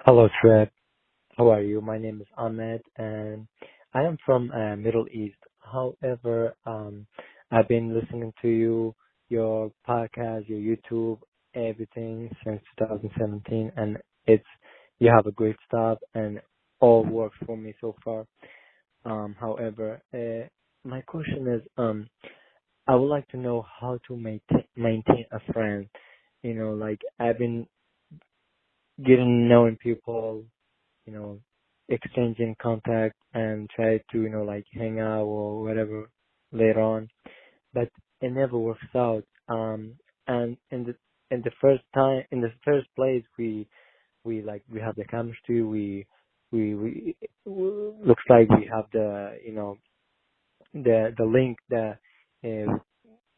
Hello, Trip. How are you? My name is Ahmed, and I am from Middle East. However, I've been listening to your podcast, your YouTube, everything since 2017, and it's you have a great stuff, and all works for me so far. However, my question is, I would like to know how to maintain a friend. Like I've been getting knowing people, you know, exchanging contact and try to, like hang out or whatever later on. But it never works out. And in the first place, we have the chemistry. We looks like we have the link that uh,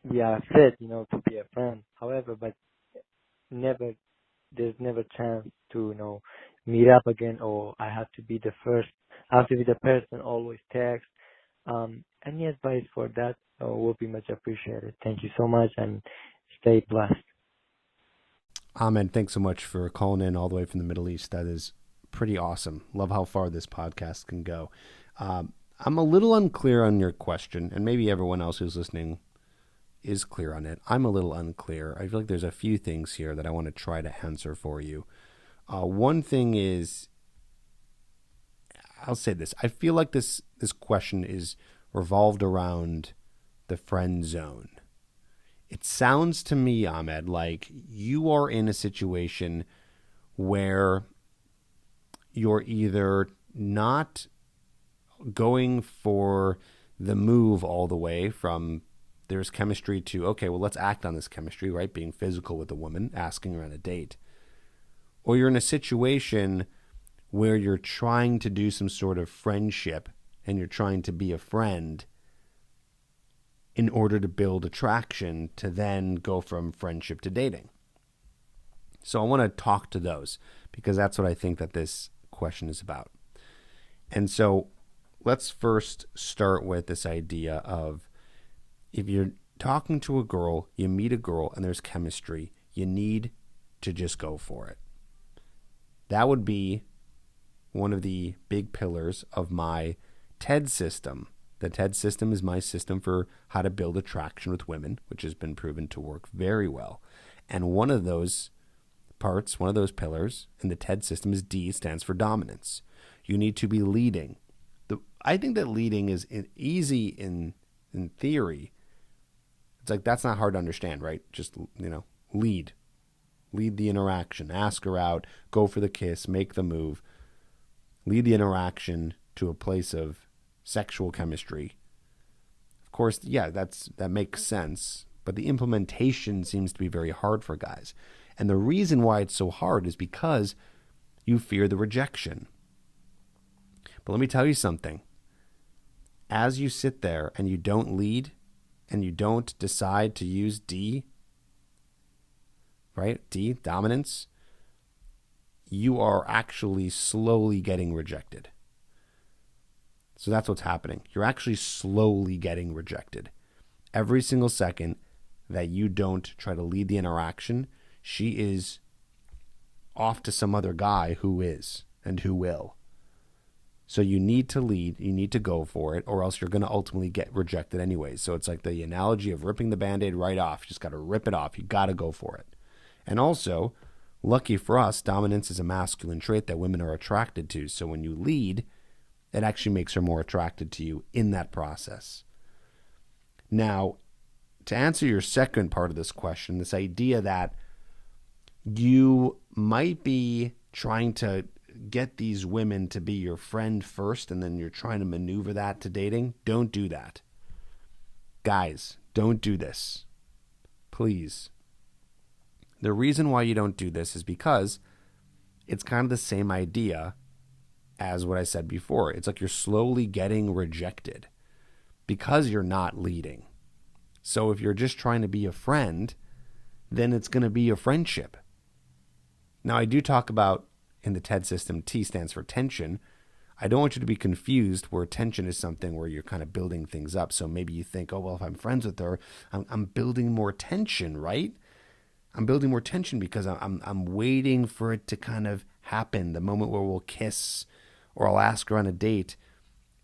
we are fit, to be a friend. However, but never there's never chance to meet up again, or I have to be the person always text. Any advice for that will be much appreciated. Thank you so much, and stay blessed. Ahmed, thanks so much for calling in all the way from the Middle East. That is pretty awesome. Love how far this podcast can go. I'm a little unclear on your question, and maybe everyone else who's listening is clear on it. I'm a little unclear. I feel like there's a few things here that I want to try to answer for you. One thing is, I'll say this. I feel like this question is revolved around the friend zone. It sounds to me, Ahmed, like you are in a situation where you're either not going for the move all the way from there's chemistry to, okay, well, let's act on this chemistry, right? Being physical with a woman, asking her on a date. Or you're in a situation where you're trying to do some sort of friendship and you're trying to be a friend in order to build attraction to then go from friendship to dating. So I want to talk to those because that's what I think that this question is about. And so let's first start with this idea of if you're talking to a girl, you meet a girl and there's chemistry, you need to just go for it. That would be one of the big pillars of my TED system. The TED system is my system for how to build attraction with women, which has been proven to work very well. And one of those parts, one of those pillars in the TED system is D, stands for dominance. You need to be leading. I think that leading is easy in theory. It's like that's not hard to understand, right? Just, lead. Lead the interaction. Ask her out. Go for the kiss. Make the move. Lead the interaction to a place of sexual chemistry. Of course, yeah, that makes sense. But the implementation seems to be very hard for guys. And the reason why it's so hard is because you fear the rejection. But let me tell you something. As you sit there and you don't lead and you don't decide to use D, right? D, dominance, you are actually slowly getting rejected. So that's what's happening. You're actually slowly getting rejected. Every single second that you don't try to lead the interaction, she is off to some other guy who is and who will. So you need to lead, you need to go for it, or else you're going to ultimately get rejected anyways. So it's like the analogy of ripping the Band-Aid right off. You just got to rip it off. You got to go for it. And also, lucky for us, dominance is a masculine trait that women are attracted to. So when you lead, it actually makes her more attracted to you in that process. Now, to answer your second part of this question, this idea that you might be trying to get these women to be your friend first and then you're trying to maneuver that to dating, don't do that. Guys, don't do this. Please. The reason why you don't do this is because it's kind of the same idea as what I said before. It's like you're slowly getting rejected because you're not leading. So if you're just trying to be a friend, then it's going to be a friendship. Now, I do talk about in the TED system, T stands for tension. I don't want you to be confused where tension is something where you're kind of building things up. So maybe you think, oh, well, if I'm friends with her, I'm building more tension, right? I'm building more tension because I'm waiting for it to kind of happen, the moment where we'll kiss or I'll ask her on a date.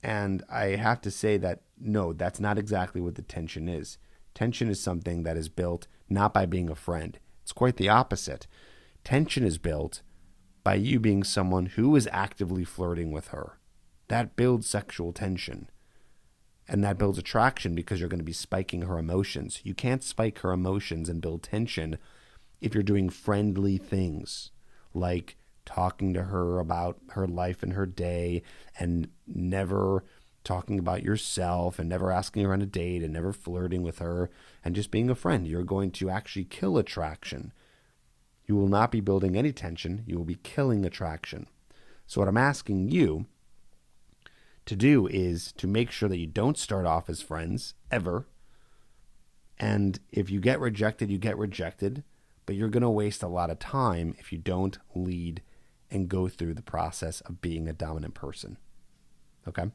And I have to say that, no, that's not exactly what the tension is. Tension is something that is built not by being a friend. It's quite the opposite. Tension is built by you being someone who is actively flirting with her. That builds sexual tension. And that builds attraction because you're going to be spiking her emotions. You can't spike her emotions and build tension if you're doing friendly things like talking to her about her life and her day and never talking about yourself and never asking her on a date and never flirting with her and just being a friend. You're going to actually kill attraction. You will not be building any tension. You will be killing attraction. So what I'm asking you to do is to make sure that you don't start off as friends ever. And if you get rejected, you get rejected. But you're going to waste a lot of time if you don't lead and go through the process of being a dominant person. Okay?